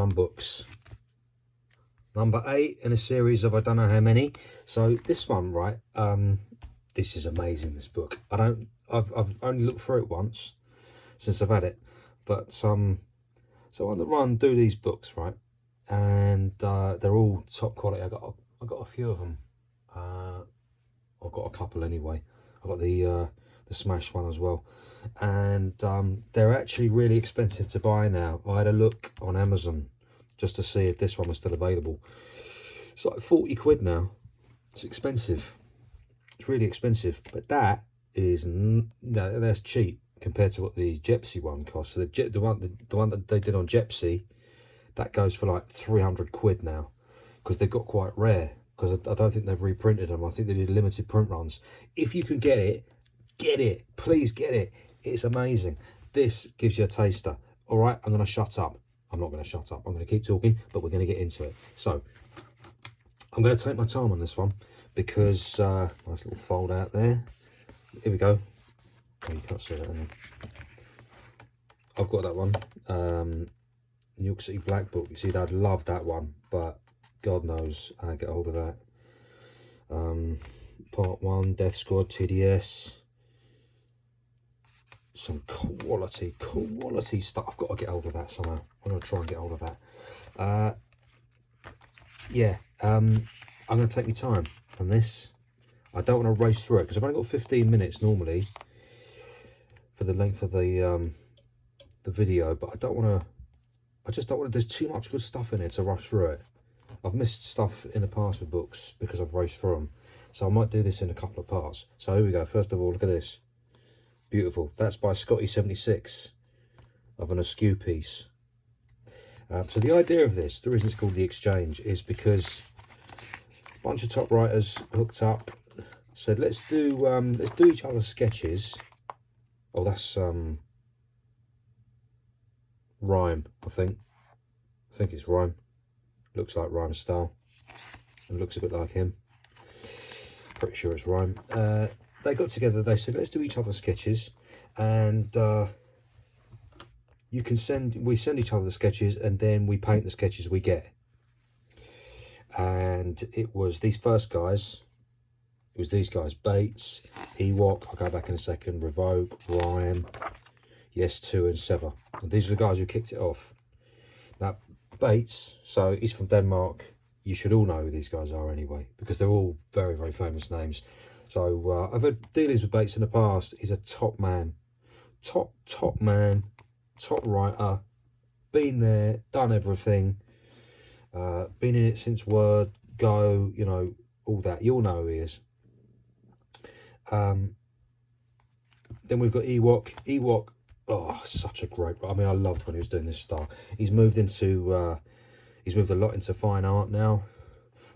run books. Number 8 in a series of I don't know how many. So this one, right, this is amazing, this book. I've only looked through it once since I've had it. But so on the run, do these books, right? And they're all top quality. I got a few of them. I've got a couple anyway. I've got the Smash one as well. And they're actually really expensive to buy now. I had a look on Amazon just to see if this one was still available. It's like 40 quid now. It's expensive. It's really expensive. But that is, that's cheap compared to what the Gypsy one costs. So the one that they did on Gypsy, that goes for like 300 quid now, because they got quite rare, because I don't think they've reprinted them. I think they did limited print runs. If you can get it, please get it. It's amazing. This gives you a taster. All right, I'm going to shut up. I'm not going to shut up. I'm going to keep talking, but we're going to get into it. So I'm going to take my time on this one, because nice little fold out there. Here we go. Oh, you can't see that anymore. I've got that one. New York City Black Book. You see, I'd love that one, but God knows how to get hold of that. Part 1, Death Squad, TDS. Some quality stuff. I've got to get hold of that somehow. I'm going to try and get hold of that. Yeah, I'm going to take my time on this. I don't want to race through it, because I've only got 15 minutes normally for the length of the video, but I just don't want to, there's too much good stuff in it to rush through it. I've missed stuff in the past with books because I've raced through them, so I might do this in a couple of parts. So here we go. First of all, look at this. Beautiful. That's by Scotty76 of an askew piece. So the idea of this, the reason it's called The Exchange, is because a bunch of top writers hooked up, said let's do each other's sketches. Oh, that's RIME, I think it's RIME. Looks like RIME style, and looks a bit like him. Pretty sure it's RIME. They got together, they said let's do each other's sketches, and we send each other the sketches, and then we paint the sketches we get. And it was these first guys, BATES, EWOK, I'll go back in a second, REVOK, RIME, YES2 and SEVER. And these are the guys who kicked it off. Now, BATES, so he's from Denmark. You should all know who these guys are anyway, because they're all very, very famous names. So I've had dealings with BATES in the past. He's a top man, top man, top writer, been there, done everything, been in it since Word, Go, you know, all that. You all know who he is. Then we've got EWOK. Oh, such a great, I mean, I loved when he was doing this style. He's moved a lot into fine art now.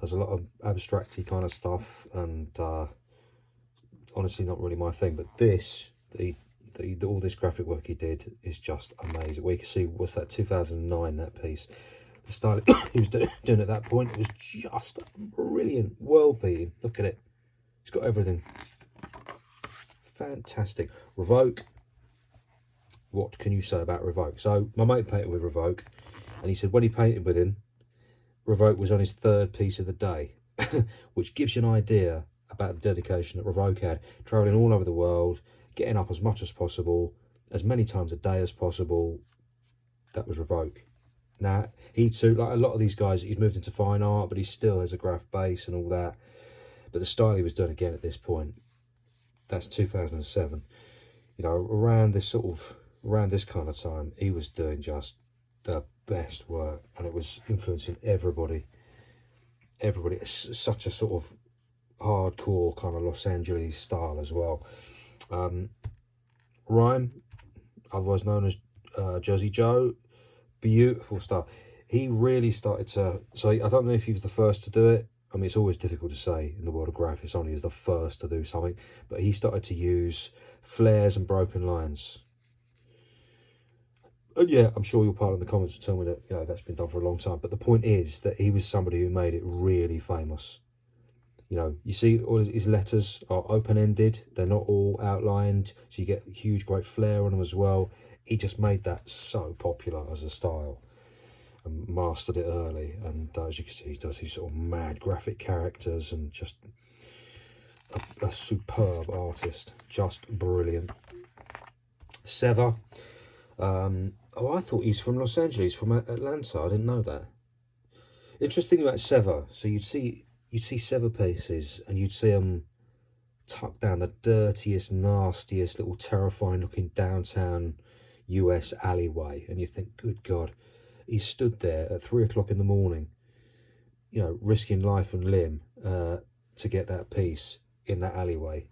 Does a lot of abstracty kind of stuff, and honestly not really my thing. But this, all this graphic work he did is just amazing. We can see, what's that, 2009, that piece. The style he was doing at that point, it was just brilliant, world-beating. Look at it. It's got everything. Fantastic. REVOK. What can you say about REVOK? So my mate painted with REVOK, and he said when he painted with him, REVOK was on his 3rd piece of the day, which gives you an idea about the dedication that REVOK had, travelling all over the world, getting up as much as possible, as many times a day as possible. That was REVOK. Now, he too, like a lot of these guys, he's moved into fine art, but he still has a graph base and all that. But the style he was doing again at this point, that's 2007. You know, around this kind of time, he was doing just the best work, and it was influencing everybody. It's such a sort of hardcore kind of Los Angeles style as well. RIME, otherwise known as Jersey Joe, beautiful stuff. He really started to, so I don't know if he was the first to do it. I mean, it's always difficult to say in the world of graphics, only as the first to do something, but he started to use flares and broken lines. And yeah, I'm sure you'll pile in the comments and tell me that, you know, that's been done for a long time. But the point is that he was somebody who made it really famous. You know, you see all his letters are open-ended. They're not all outlined, so you get huge, great flair on them as well. He just made that so popular as a style. and mastered it early. And as you can see, he does these sort of mad graphic characters, and just a superb artist, just brilliant. SEVER. Oh, I thought he's from Los Angeles, from Atlanta. I didn't know that. Interesting about SEVER. So you'd see SEVER pieces, and you'd see them tucked down the dirtiest, nastiest, little terrifying-looking downtown US alleyway, and you think, good God, he stood there at 3 o'clock in the morning, you know, risking life and limb to get that piece in that alleyway.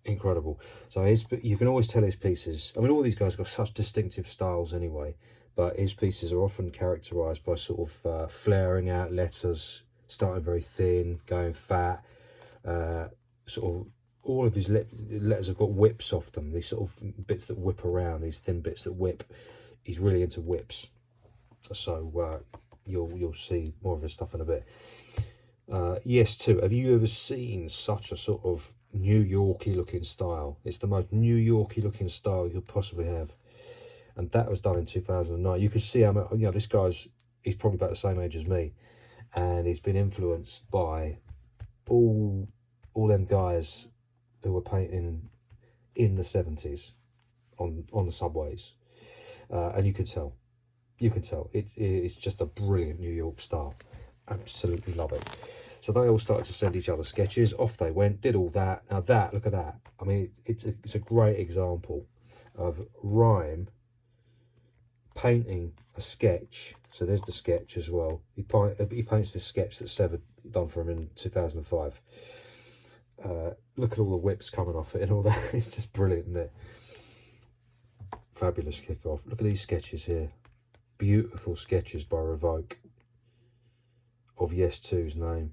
Incredible. So you can always tell his pieces, I mean, all these guys got such distinctive styles anyway, but his pieces are often characterized by sort of flaring out letters, starting very thin, going fat, sort of all of his letters have got whips off them, these sort of bits that whip around, these thin bits that whip. He's really into whips, so you'll see more of his stuff in a bit. YES2, have you ever seen such a sort of New Yorky looking style? It's the most New Yorky looking style you could possibly have, and that was done in 2009. You can see how, you know, this he's probably about the same age as me, and he's been influenced by all them guys who were painting in the 70s on the subways, and you can tell it's just a brilliant New York style. Absolutely love it. So they all started to send each other sketches. Off they went, did all that. Now that, look at that. I mean, it's a great example of RIME painting a sketch. So there's the sketch as well. He paints this sketch that SEVER done for him in 2005. Look at all the whips coming off it and all that. It's just brilliant, isn't it? Fabulous kick-off. Look at these sketches here. Beautiful sketches by REVOK of YES2's name.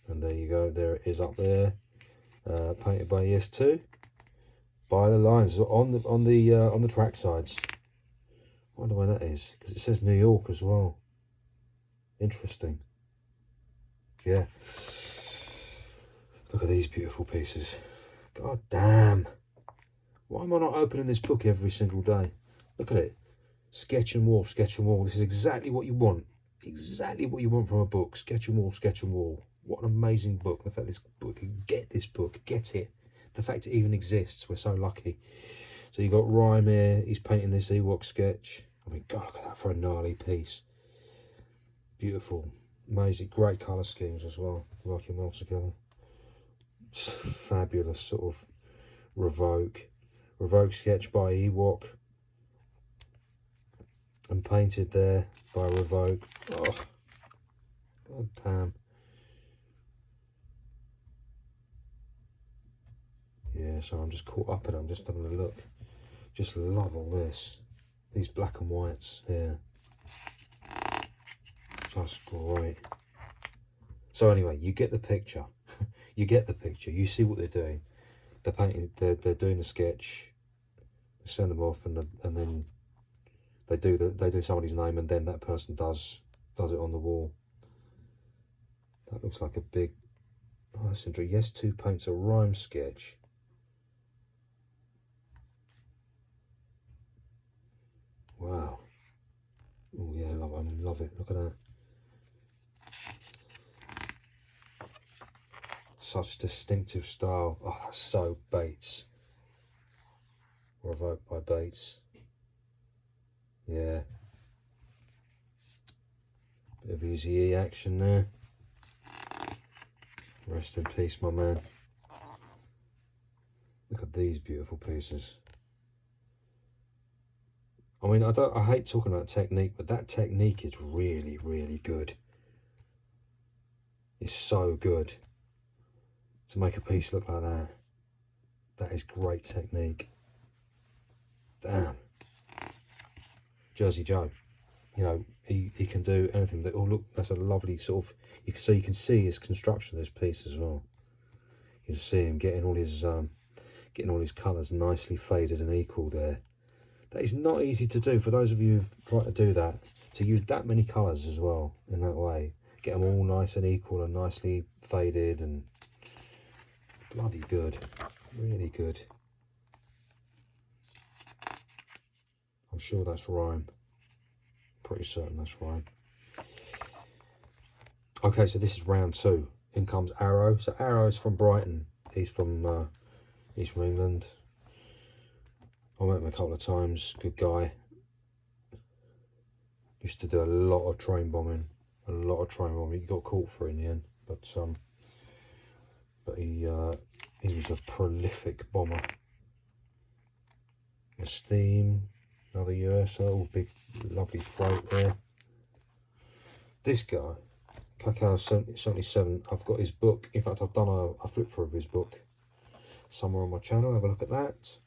And there you go, there it is up there, painted by YES2. By the lines on the track sides. I wonder where that is, because it says New York as well. Interesting. Yeah. Look at these beautiful pieces. God damn. Why am I not opening this book every single day? Look at it. Sketch and wall, sketch and wall. This is exactly what you want. Exactly what you want from a book. Sketch and wall, sketch and wall. What an amazing book. The fact this book, get this book, get it. The fact it even exists, we're so lucky. So you got RIME here, he's painting this EWOK sketch. I mean, God, look at that for a gnarly piece. Beautiful, amazing, great colour schemes as well, working well together. Fabulous sort of REVOK sketch by EWOK. And painted there by REVOK. Oh, God damn. Yeah, so I'm just caught up in it. I'm just having a look. Just love all this. These black and whites here. Just great. So anyway, you get the picture. You get the picture. You see what they're doing. They're painting. They're doing a sketch. They send them off, and then they do somebody's name, and then that person does it on the wall. That looks like a big. Oh, that's interesting. YES2 paints a RIME sketch. Wow. Oh yeah, I love it. Look at that. Such distinctive style. Oh, that's so BATES. REVOK by BATES. Yeah. Bit of Easy E action there. Rest in peace, my man. Look at these beautiful pieces. I mean, I hate talking about technique, but that technique is really, really good. It's so good to make a piece look like that. That is great technique. Damn. Jersey Joe. You know, he can do anything. Oh, look, that's a lovely sort of, you can see his construction of this piece as well. You can see him getting all his colours nicely faded and equal there. That is not easy to do for those of you who've tried to do that, to use that many colours as well in that way. Get them all nice and equal and nicely faded, and bloody good, really good. I'm sure that's RIME. pretty certain that's RIME. Okay, so this is round 2. In comes Arrow. So Arrow is from Brighton. He's from England. I met him a couple of times. Good guy. Used to do a lot of train bombing. A lot of train bombing. He got caught for it in the end, but he was a prolific bomber. A Steam, another USO, big lovely freight there. This guy, Cacao 77, I've got his book. In fact, I've done a flip through of his book somewhere on my channel. Have a look at that.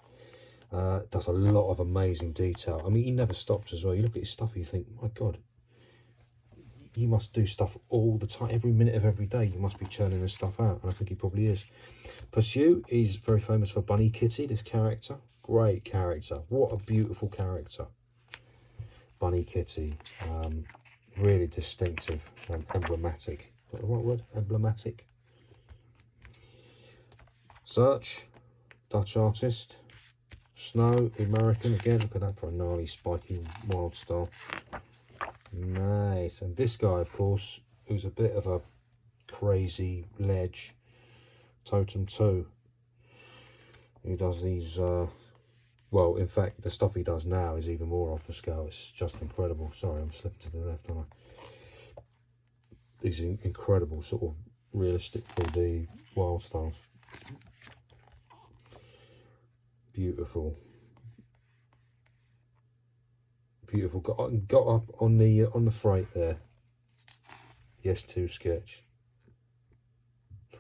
Does a lot of amazing detail. I mean, he never stops as well. You look at his stuff, you think, my God, you must do stuff all the time, every minute of every day. You must be churning this stuff out, and I think he probably is. Pursue, he's very famous for Bunny Kitty, this character. Great character. What a beautiful character. Bunny Kitty. Really distinctive and emblematic. Is that the right word? Emblematic. Search, Dutch artist. Snow, American. Again, look at that for a gnarly, spiky, wild style. Nice. And this guy, of course, who's a bit of a crazy ledge. Totem 2. Who does these... well, in fact, the stuff he does now is even more off the scale. It's just incredible. Sorry, I'm slipping to the left, aren't I? These incredible sort of realistic 3D wild styles. Beautiful. Beautiful. Got up on the freight there. YES2 sketch.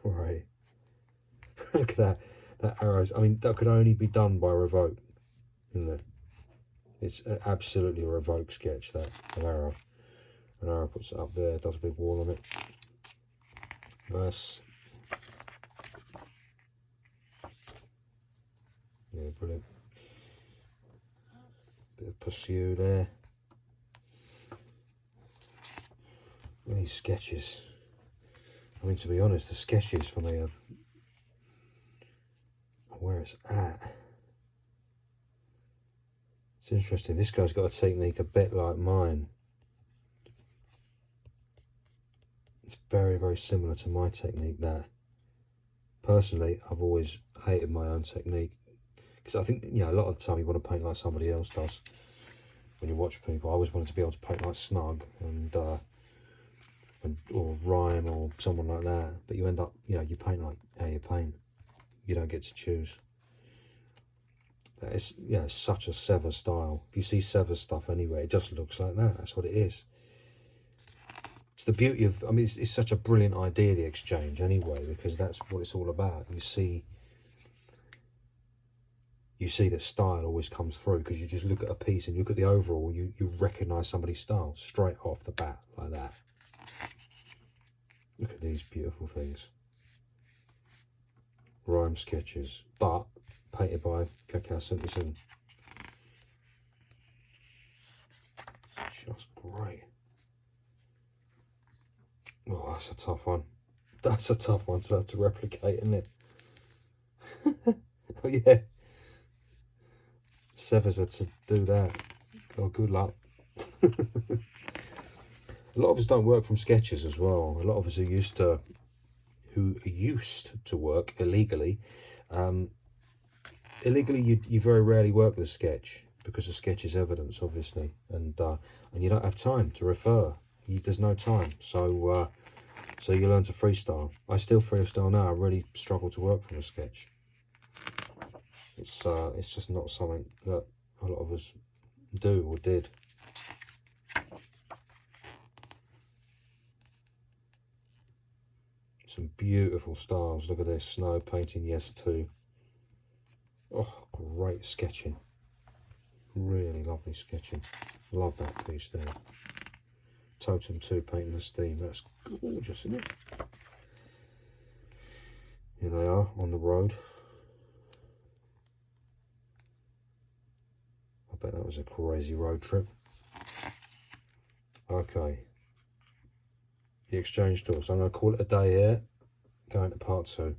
Right. Look at that. That arrows. I mean, that could only be done by REVOK. Isn't it? It's absolutely a REVOK sketch, that, of Arrow. And Arrow puts it up there, does a big wall on it. Nice. Yeah, brilliant. Bit of Pursue there. These sketches. I mean, to be honest, the sketches for me are where it's at. It's interesting. This guy's got a technique a bit like mine. It's very, very similar to my technique there. Personally, I've always hated my own technique. Because I think, you know, a lot of the time you want to paint like somebody else does. When you watch people, I always wanted to be able to paint like Snug and or RIME or someone like that. But you end up, you know, you paint like how you paint. You don't get to choose. It's, yeah, it's such a SEVER style. If you see SEVER stuff anywhere, it just looks like that. That's what it is. It's the beauty of, I mean, it's such a brilliant idea, the exchange, anyway, because that's what it's all about. You see that style always comes through, because you just look at a piece and you look at the overall, you recognise somebody's style straight off the bat, like that. Look at these beautiful things. RIME sketches, but painted by Cacao 77. Just great. Oh, that's a tough one. That's a tough one to have to replicate, isn't it? Oh yeah. SEVER's had to do that. Oh, good luck. A lot of us don't work from sketches as well. A lot of us are used to work illegally. Illegally, you very rarely work with a sketch, because a sketch is evidence, obviously, and you don't have time to refer. There's no time, so you learn to freestyle. I still freestyle now. I really struggle to work from a sketch. It's just not something that a lot of us do or did. Some beautiful styles. Look at this, Snow painting YES2. Oh, great sketching. Really lovely sketching. Love that piece there. Totem 2 painting the Steam. That's gorgeous, isn't it? Here they are on the road. I bet that was a crazy road trip. Okay. The exchange tool. So I'm going to call it a day here. Going to part 2.